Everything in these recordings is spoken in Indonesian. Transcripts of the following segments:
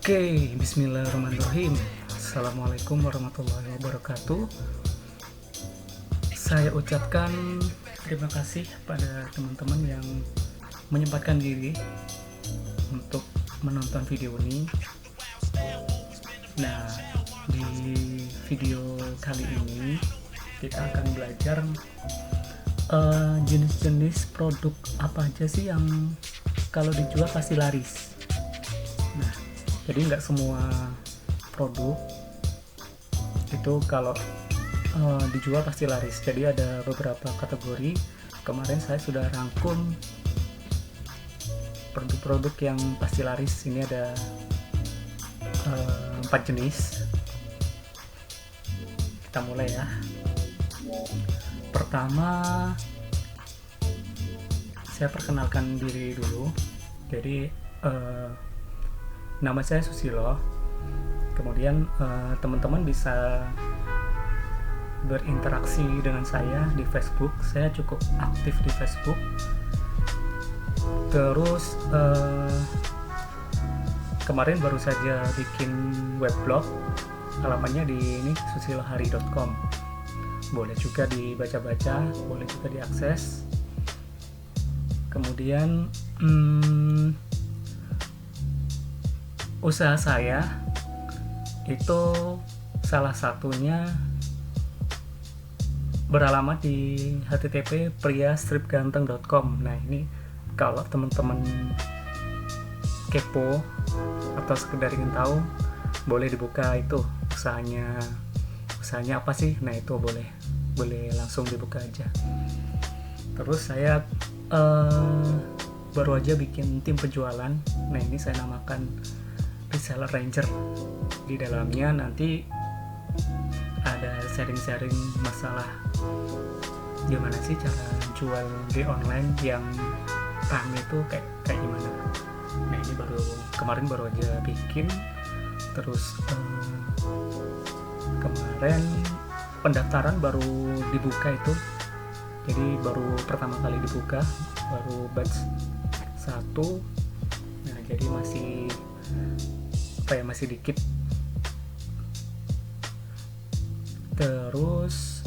Oke, bismillahirrahmanirrahim. Assalamualaikum warahmatullahi wabarakatuh. Saya ucapkan terima kasih pada teman-teman yang menyempatkan diri untuk menonton video ini. Nah, di video kali ini kita akan belajar jenis-jenis produk apa aja sih yang kalau dijual pasti laris. Nah, jadi nggak semua produk itu kalau dijual pasti laris. Jadi ada beberapa kategori. Kemarin saya sudah rangkum produk-produk yang pasti laris. Ini ada 4 jenis. Kita mulai ya. Pertama, saya perkenalkan diri dulu. Jadi nama saya Susilo. Kemudian teman-teman bisa berinteraksi dengan saya di Facebook. Saya cukup aktif di Facebook. Terus kemarin baru saja bikin weblog. Alamannya di ini susilohari.com. Boleh juga dibaca-baca, boleh juga diakses. Kemudian usaha saya itu salah satunya beralamat di http://priastripganteng.com. Nah, ini kalau teman-teman kepo atau sekedar ingin tahu, boleh dibuka itu usahanya apa sih. Nah, itu boleh langsung dibuka aja. Terus saya baru aja bikin tim penjualan. Nah, ini saya namakan Reseller Ranger. Di dalamnya nanti ada sharing-sharing masalah gimana sih cara jual di online yang rame itu kayak gimana. Nah, ini kemarin baru aja bikin. Terus kemarin pendaftaran baru dibuka itu. Jadi baru pertama kali dibuka, baru batch 1. Nah, jadi masih dikit. Terus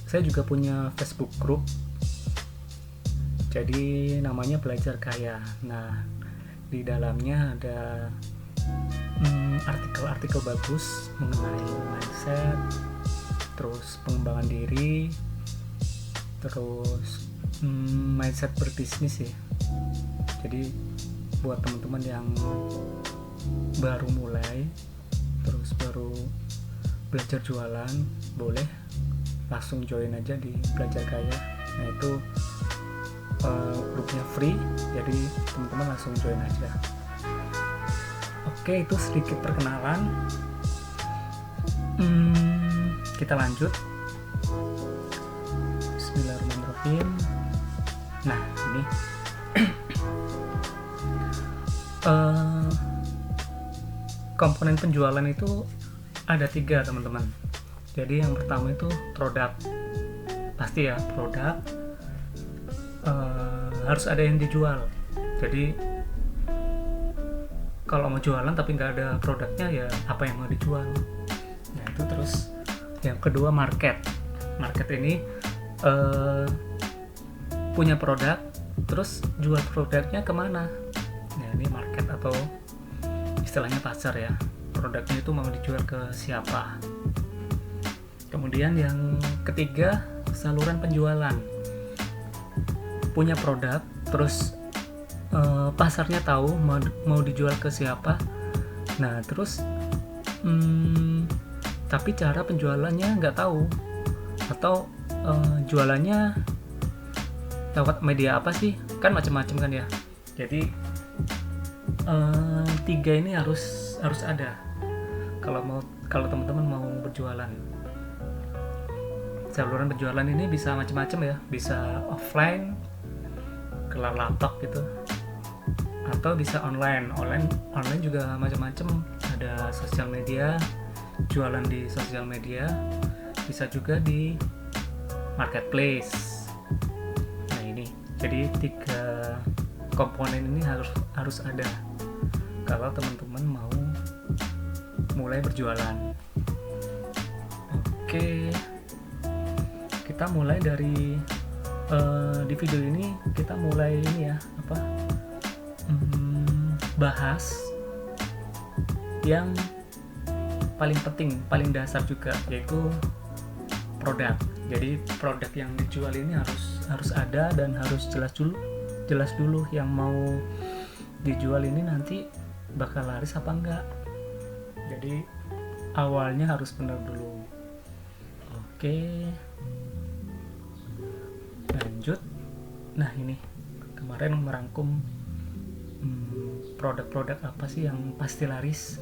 saya juga punya Facebook group. Jadi namanya Belajar Kaya. Nah, di dalamnya ada artikel-artikel bagus mengenai mindset, terus pengembangan diri, terus mindset berbisnis ya. Jadi buat teman-teman yang baru mulai, terus baru belajar jualan, boleh langsung join aja di Belajar Kaya. Nah, itu grupnya free, jadi teman-teman langsung join aja. Oke, itu sedikit perkenalan. Kita lanjut. Bismillahirrahmanirrahim. Nah, ini komponen penjualan itu ada 3, teman-teman. Jadi yang pertama itu produk. Pasti ya, produk harus ada yang dijual. Jadi kalau mau jualan tapi nggak ada produknya, ya apa yang mau dijual. Nah, itu. Terus yang kedua, market ini punya produk, terus jual produknya kemana. Nah, ini market atau istilahnya pasar ya. Produknya itu mau dijual ke siapa. Kemudian yang ketiga, saluran penjualan. Punya produk, terus pasarnya tahu mau dijual ke siapa. Nah, terus tapi cara penjualannya nggak tahu, atau jualannya lewat media apa sih, kan macam-macam kan ya. Jadi 3 ini harus ada kalau teman-teman mau berjualan. Saluran penjualan ini bisa macam-macam ya, bisa offline ke lapak gitu, atau bisa online juga macam-macam. Ada sosial media, jualan di sosial media, bisa juga di marketplace. Nah, ini jadi 3 komponen ini harus ada kalau teman-teman mau mulai berjualan. Oke, kita mulai dari di video ini kita mulai ini ya, bahas yang paling penting, paling dasar juga, yaitu produk. Jadi produk yang dijual ini harus ada dan harus jelas dulu yang mau dijual ini nanti bakal laris apa enggak. Jadi awalnya harus benar dulu. Oke, lanjut. Nah, ini kemarin merangkum produk-produk apa sih yang pasti laris.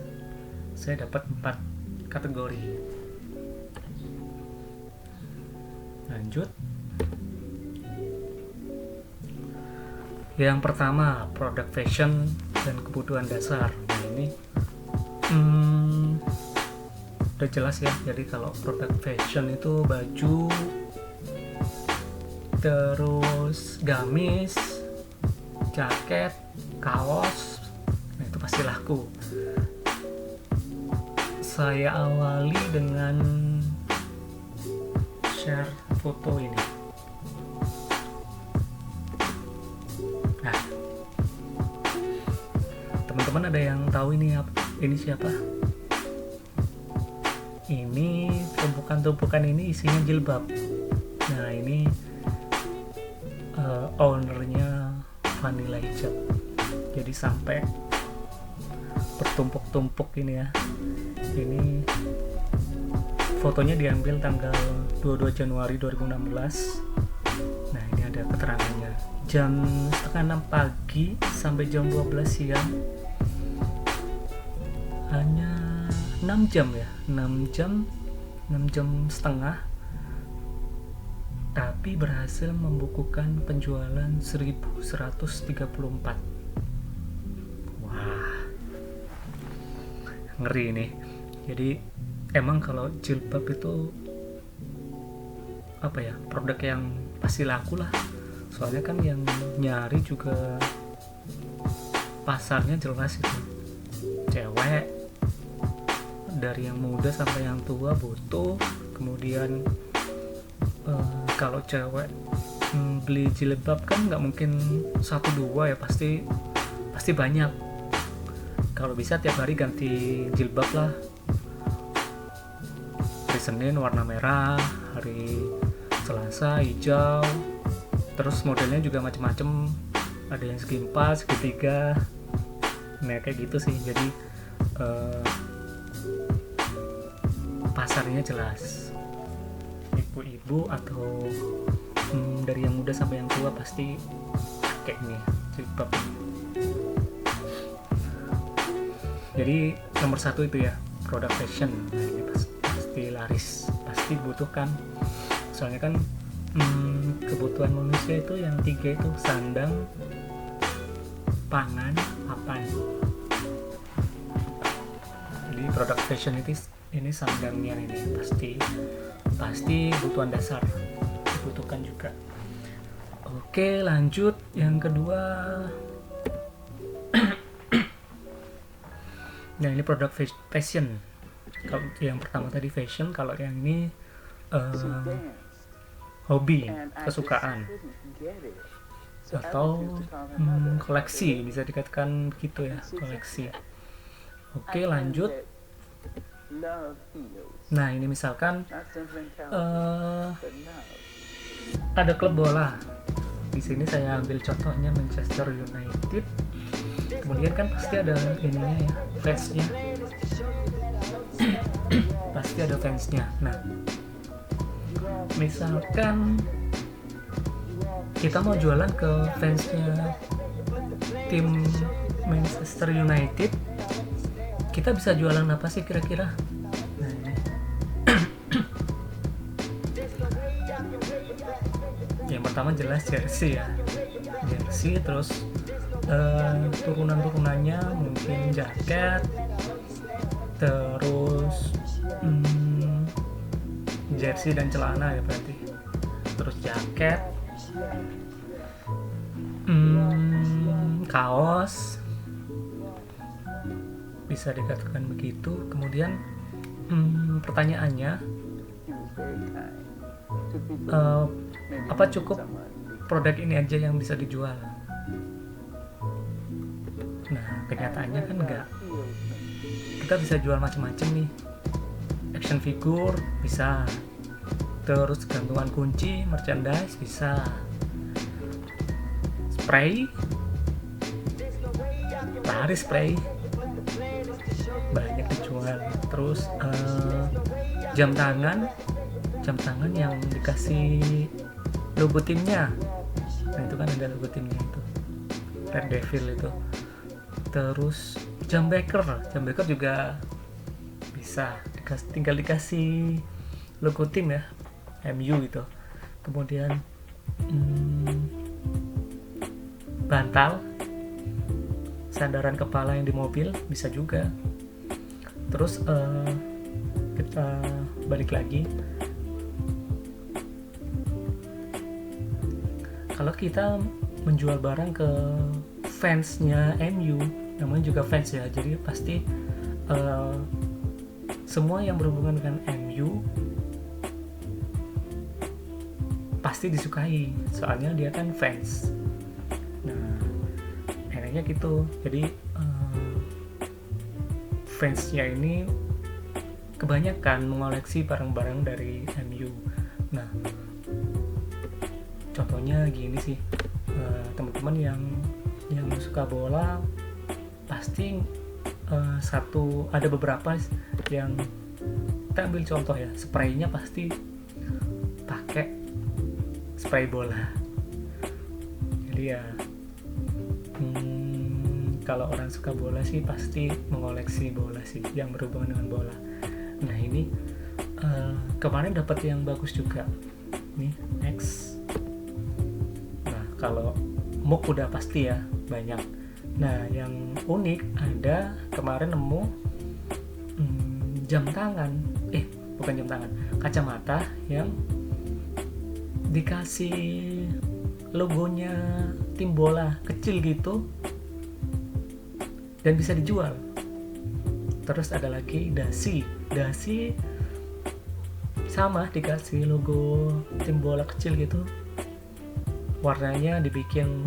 Saya dapat 4 kategori. Lanjut. Yang pertama, produk fashion dan kebutuhan dasar. Nah, ini udah jelas ya. Jadi kalau produk fashion itu baju, terus gamis, jaket, kaos, nah itu pasti laku. Saya awali dengan share foto ini. Nah, teman-teman ada yang tahu ini siapa? Ini tumpukan-tumpukan ini isinya jilbab. Nah, ini ownernya Vanilla Hijab. Jadi sampai bertumpuk-tumpuk ini ya. Ini fotonya diambil tanggal 22 Januari 2016. Nah, ini ada keterangannya. Jam 5:30 pagi sampai jam 12 siang. Hanya 6 jam ya. 6 jam setengah. Tapi berhasil membukukan penjualan 1134. Wah, ngeri nih. Jadi emang kalau jilbab itu produk yang pasti laku lah. Soalnya kan yang nyari juga pasarnya jelas itu. Cewek dari yang muda sampai yang tua butuh. Kemudian kalau cewek beli jilbab kan nggak mungkin 1-2 ya, pasti banyak. Kalau bisa tiap hari ganti jilbab lah. Hari Senin warna merah, hari Selasa hijau, terus modelnya juga macam-macam. Ada yang segi 4, segi 3. Nah, kayak gitu sih. Jadi pasarnya jelas. Ibu-ibu atau dari yang muda sampai yang tua pasti kayak ini jilbab. Jadi nomor 1 itu ya, produk fashion. Nah, ini pasti laris, pasti dibutuhkan. Soalnya kan kebutuhan manusia itu yang 3 itu: sandang, pangan, papan. Jadi produk fashion ini sandangnya ini pasti kebutuhan dasar dibutuhkan juga. Oke, lanjut. Yang kedua, nah ini produk fashion. Kalau yang pertama tadi fashion, kalau yang ini hobi, kesukaan, atau koleksi, bisa dikatakan gitu ya, koleksi. Oke, lanjut. Nah, ini misalkan ada klub bola. Di sini saya ambil contohnya Manchester United. Kemudian kan pasti ada ininya ya, fansnya. Pasti ada fansnya. Nah, misalkan kita mau jualan ke fansnya tim Manchester United, kita bisa jualan apa sih kira-kira? Nah, ini. Yang pertama jelas jersey ya, jersey, terus turunan-turunannya mungkin jaket, terus jersey dan celana ya berarti, terus jaket, kaos, bisa dikatakan begitu. Kemudian pertanyaannya, apa cukup produk ini aja yang bisa dijual? Nah, kenyataannya kan enggak. Kita bisa jual macam-macam nih. Action figure bisa, terus gantungan kunci, merchandise bisa, spray, laris spray banyak dijual. Terus jam tangan yang dikasih logo timnya. Nah itu kan ada logo timnya itu, Red Devil itu. Terus jam beker juga bisa, tinggal dikasih logo tim ya, MU gitu. Kemudian bantal, sandaran kepala yang di mobil bisa juga. Terus kita balik lagi, kalau kita menjual barang ke fansnya MU, namanya juga fans ya, jadi pasti semua yang berhubungan dengan MU pasti disukai, soalnya dia kan fans. Nah enaknya gitu. Jadi fansnya ini kebanyakan mengoleksi barang-barang dari MU. Nah contohnya gini sih, teman-teman yang suka bola pasti ada beberapa yang kita ambil contoh ya, spraynya pasti pakai spray bola. Jadi ya kalau orang suka bola sih pasti mengoleksi bola sih, yang berhubungan dengan bola. Nah ini kemarin dapat yang bagus juga nih, X. Nah kalau mug udah pasti ya banyak. Nah yang unik ada kemarin nemu bukan jam tangan, kacamata yang dikasih logonya tim bola kecil gitu dan bisa dijual. Terus ada lagi dasi sama dikasih logo tim bola kecil gitu, warnanya dibikin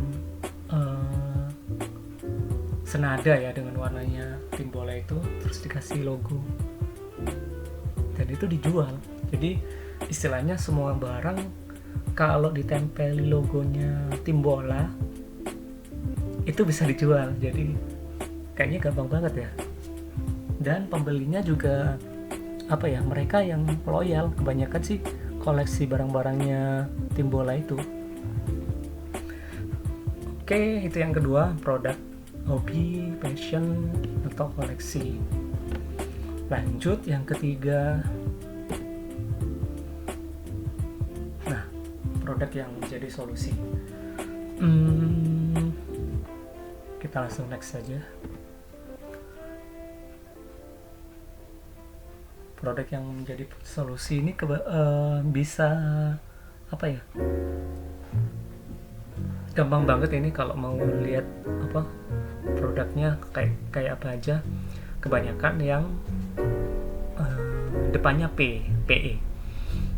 senada ya dengan warnanya tim bola itu, terus dikasih logo dan itu dijual. Jadi istilahnya semua barang kalau ditempeli logonya tim bola itu bisa dijual. Jadi kayaknya gampang banget ya. Dan pembelinya juga mereka yang loyal, kebanyakan sih koleksi barang-barangnya tim bola itu. Oke, itu yang kedua, produk hobi, passion, atau koleksi. Lanjut yang ketiga. Nah, produk yang menjadi solusi. Kita langsung next saja. Produk yang menjadi solusi ini bisa gampang banget ini kalau mau lihat produknya kayak apa aja. Kebanyakan yang depannya PE.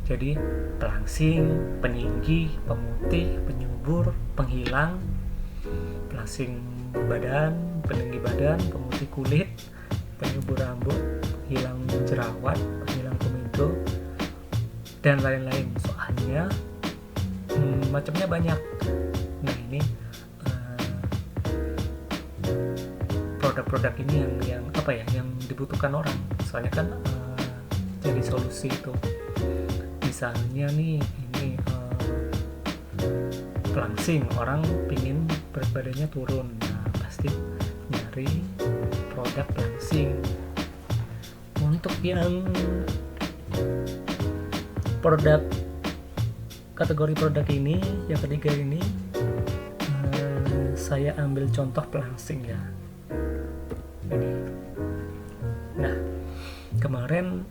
Jadi pelangsing, peninggi, pemutih, penyubur, penghilang, pelangsing badan, peninggi badan, pemutih kulit, penyubur rambut, penghilang jerawat, penghilang komedo, dan lain-lain. Soalnya macamnya banyak. Nah ini produk-produk ini yang dibutuhkan orang. Soalnya kan jadi solusi itu. Misalnya nih ini pelangsing, orang pingin berat badannya turun, nah pasti nyari produk pelangsing. Untuk yang kategori produk ini, yang ketiga ini, saya ambil contoh pelangsing ya. Ini. Nah, kemarin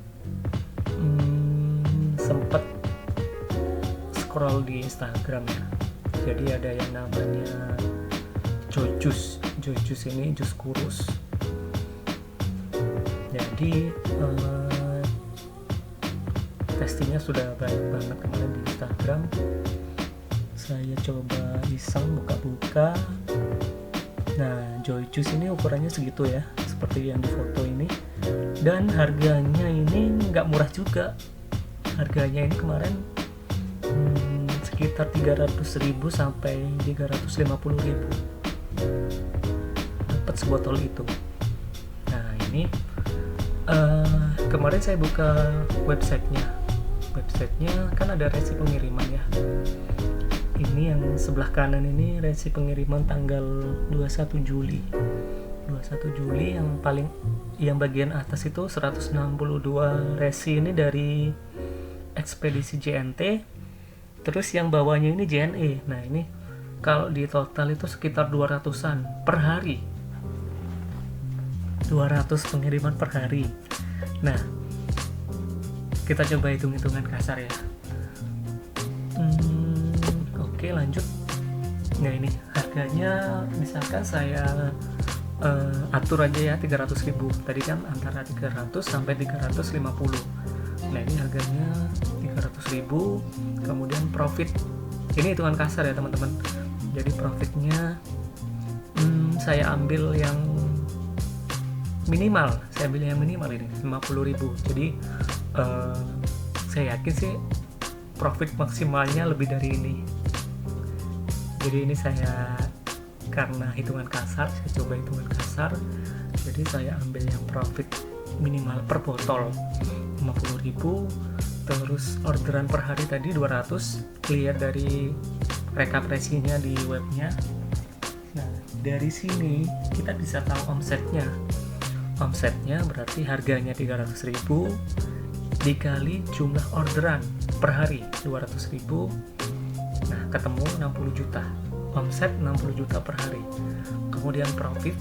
sempet scroll di Instagram ya. Jadi ada yang namanya Joy Juice ini jus kurus. Jadi testingnya sudah banyak banget kemarin di Instagram. Saya coba iseng buka-buka. Nah, Joy Juice ini ukurannya segitu ya, seperti yang di foto ini. Dan harganya ini nggak murah juga. Harganya ini kemarin sekitar 300.000 sampai 350.000 dapat sebotol itu. Nah, ini kemarin saya buka websitenya kan ada resi pengiriman ya. Ini yang sebelah kanan ini resi pengiriman tanggal 21 Juli yang bagian atas itu 162 resi ini dari ekspedisi JNT, terus yang bawahnya ini JNE. Nah, ini kalau di total itu sekitar 200-an per hari, 200 pengiriman per hari. Nah, kita coba hitung-hitungan kasar ya. Oke, lanjut. Nah, ini harganya misalkan saya atur aja ya 300.000. Tadi kan antara 300 sampai 350. Nah, ini harganya 300.000. Kemudian profit. Ini hitungan kasar ya, teman-teman. Jadi profitnya saya ambil yang minimal. Ini 50.000. Jadi saya yakin sih profit maksimalnya lebih dari ini. Jadi ini saya karena hitungan kasar, saya coba hitungan kasar. Jadi saya ambil yang profit minimal per botol 50.000, terus orderan per hari tadi 200, lihat dari rekap resinya di webnya. Nah, dari sini kita bisa tahu omsetnya. Omsetnya berarti harganya 300.000 dikali jumlah orderan per hari 200.000. Nah, ketemu 60 juta. Omset 60 juta per hari. Kemudian profit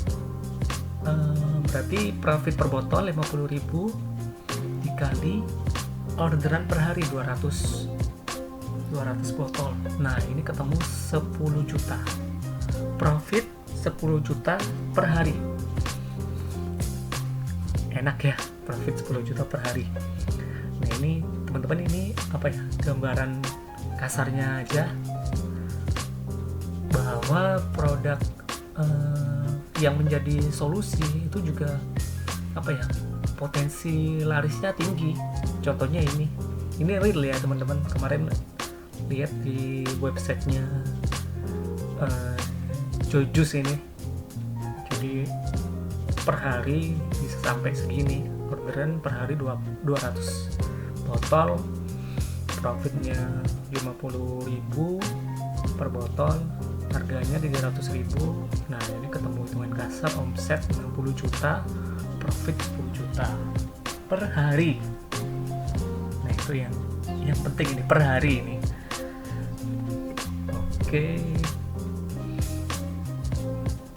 berarti profit per botol 50.000 dikali orderan per hari 200 botol. Nah, ini ketemu 10 juta. Profit 10 juta per hari. Enak ya, profit 10 juta per hari. Nah, ini teman-teman, ini apa ya, gambaran kasarnya aja bahwa produk yang menjadi solusi itu juga apa ya, potensi larisnya tinggi. Contohnya ini real ya teman-teman, kemarin lihat di websitenya Joy Juice ini. Jadi per hari bisa sampai segini, orderan per hari 200 botol, profitnya 50.000 per botol, harganya 300.000. Nah, ini ketemu hitungan kasar, omset 60 juta, profit 10 juta per hari. Nah, itu yang penting ini, per hari ini. Oke,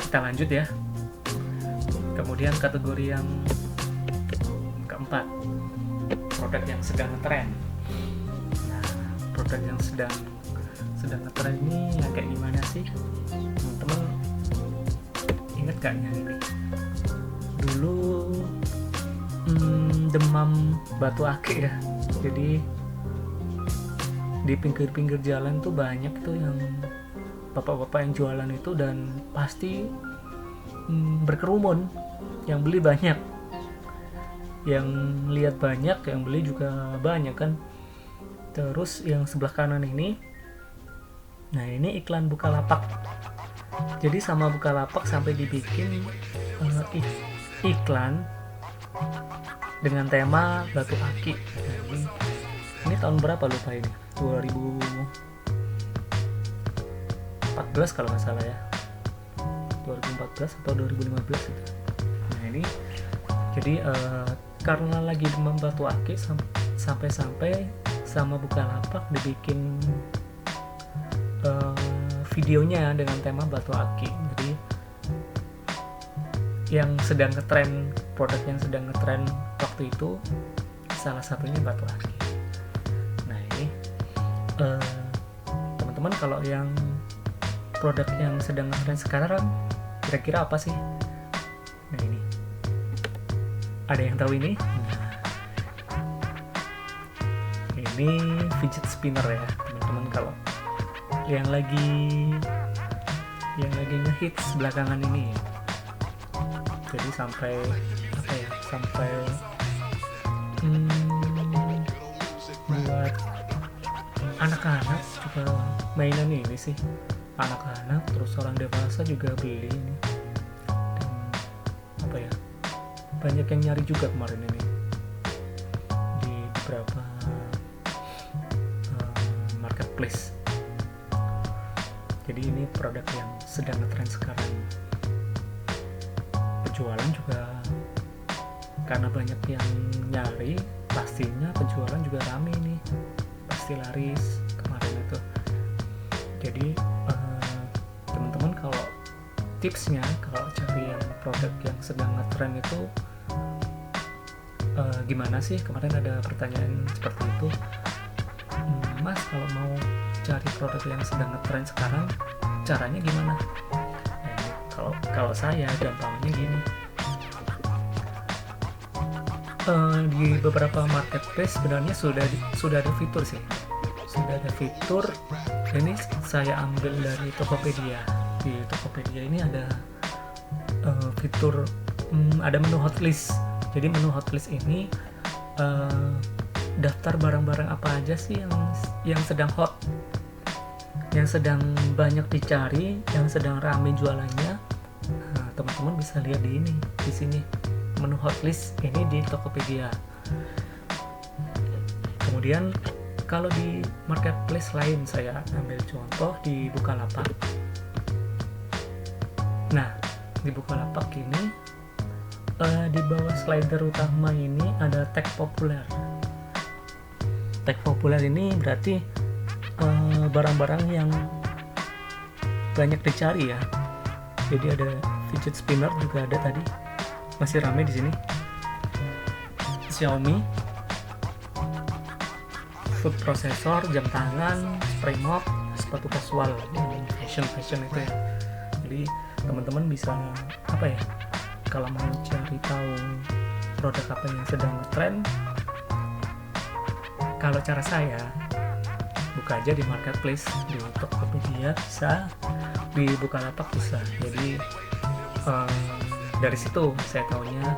kita lanjut ya. Kemudian kategori yang keempat, produk yang sedang ngetren. Nah, produk yang sedang ngetren ini yang kayak gimana sih? Teman-teman ingat gak yang ini? Dulu demam batu akik ya. Jadi di pinggir-pinggir jalan tuh banyak tuh yang bapak-bapak yang jualan itu, dan pasti berkerumun, yang beli banyak, yang lihat banyak, yang beli juga banyak kan. Terus yang sebelah kanan ini, nah ini iklan Bukalapak. Jadi sama Bukalapak sampai dibikin iklan dengan tema batu akik. Nah, ini tahun berapa lupa ini, 2014 kalau nggak salah ya, 2014 atau 2015 gitu. Nah, ini jadi karena lagi demam batu akik, sampai sama Bukalapak dibikin videonya dengan tema batu akik. Jadi yang sedang ngetren, produk yang sedang ngetren waktu itu salah satunya batu akik. Nah, ini teman-teman, kalau yang produk yang sedang ngetren sekarang kira-kira apa sih? Nah ini, ada yang tahu ini? Ini fidget spinner ya teman-teman, kalau yang lagi ngehits belakangan ini. Jadi sampai apa ya, sampai buat anak-anak juga mainan ini sih, anak-anak terus orang dewasa juga beli ini. Dan apa ya, banyak yang nyari juga kemarin ini di beberapa marketplace. Jadi ini produk yang sedang ngetren sekarang. Penjualan juga karena banyak yang nyari, pastinya penjualan juga rame nih, pasti laris kemarin itu. Jadi teman-teman kalau tipsnya kalau cari yang produk yang sedang ngetren itu gimana sih? Kemarin ada pertanyaan seperti itu, Mas kalau mau cari produk yang sedang ngetren sekarang caranya gimana? Nah, kalau saya gampangnya gini, di beberapa marketplace sebenarnya sudah ada fitur sih, sudah ada fitur. Ini saya ambil dari Tokopedia. Di Tokopedia ini ada fitur ada menu hotlist. Jadi menu hotlist ini daftar barang-barang apa aja sih yang sedang hot, yang sedang banyak dicari, yang sedang ramai jualannya. Nah, teman-teman bisa lihat di sini menu hotlist ini di Tokopedia. Kemudian kalau di marketplace lain, saya ambil contoh di Bukalapak. Nah, di Bukalapak ini di bawah slider utama ini ada tag populer. Tag populer ini berarti barang-barang yang banyak dicari ya. Jadi ada fidget spinner juga ada tadi, masih ramai di sini. Xiaomi, food processor, jam tangan, spray mop, sepatu casual, fashion itu ya. Jadi teman-teman bisa apa ya, kalau mau cari tahu produk apa yang sedang ngetrend, kalau cara saya buka aja di marketplace, di Tokopedia bisa, di Bukalapak bisa. Jadi dari situ saya taunya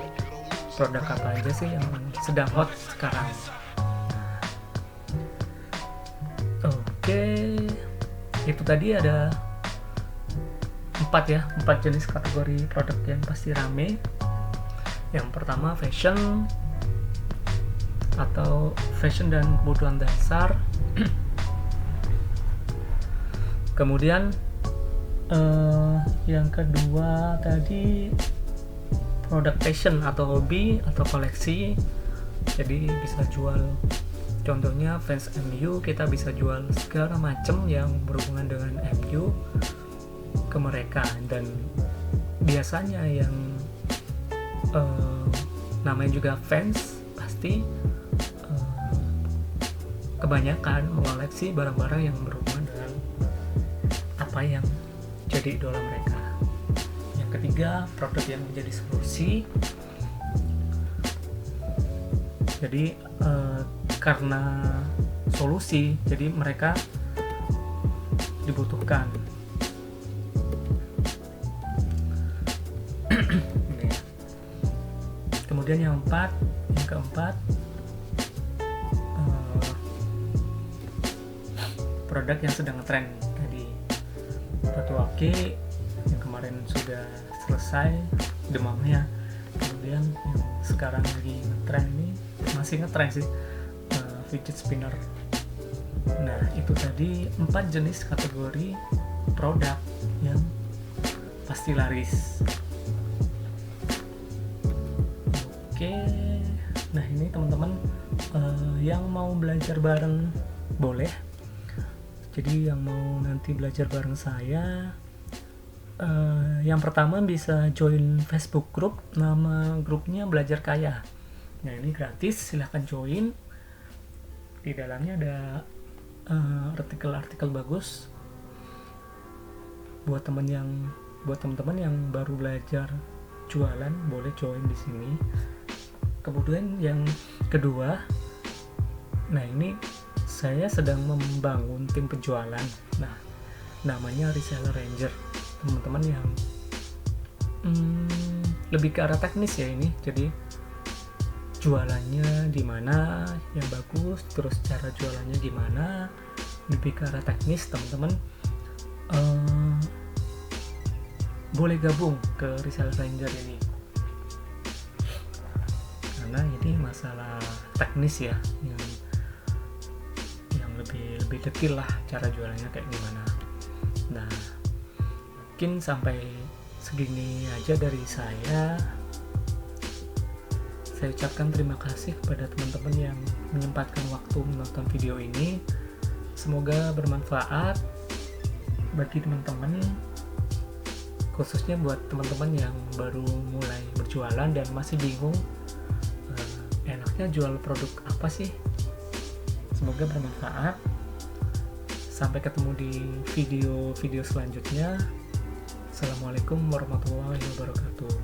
produk apa aja sih yang sedang hot sekarang. Oke, itu tadi ada 4 jenis kategori produk yang pasti rame. Yang pertama fashion atau fashion dan kebutuhan dasar. Kemudian yang kedua tadi produk fashion atau hobi atau koleksi. Jadi bisa jual, contohnya fans MU, kita bisa jual segala macam yang berhubungan dengan MU ke mereka. Dan biasanya yang namanya juga fans pasti kebanyakan mengoleksi barang-barang yang berhubungan dengan apa yang jadi idola mereka. Yang ketiga, produk yang menjadi solusi. Jadi karena solusi, jadi mereka dibutuhkan. Kemudian yang keempat, produk yang sedang ngetrend tadi, batu aki yang kemarin sudah selesai demamnya. Kemudian yang sekarang lagi ngetrend ini, masih ngetrend sih, fidget spinner. Nah, itu tadi 4 jenis kategori produk yang pasti laris. Oke, nah ini teman-teman yang mau belajar bareng boleh. Jadi yang mau nanti belajar bareng saya, yang pertama bisa join Facebook group, nama grupnya Belajar Kaya. Nah ini gratis, silahkan join. Di dalamnya ada artikel-artikel bagus buat teman yang buat teman-teman yang baru belajar jualan boleh join di sini. Kemudian yang kedua, nah ini saya sedang membangun tim penjualan. Nah, namanya Reseller Ranger. Teman-teman yang lebih ke arah teknis ya ini. Jadi jualannya di mana yang bagus, terus cara jualannya gimana, lebih ke arah teknis. Teman-teman boleh gabung ke Reseller Ranger ini, karena ini masalah teknis ya, yang lebih detail lah cara jualannya kayak gimana. Nah, mungkin sampai segini aja dari saya. Saya ucapkan terima kasih kepada teman-teman yang menyempatkan waktu menonton video ini. Semoga bermanfaat bagi teman-teman, khususnya buat teman-teman yang baru mulai berjualan dan masih bingung enaknya jual produk apa sih. Semoga bermanfaat. Sampai ketemu di video-video selanjutnya. Assalamualaikum warahmatullahi wabarakatuh.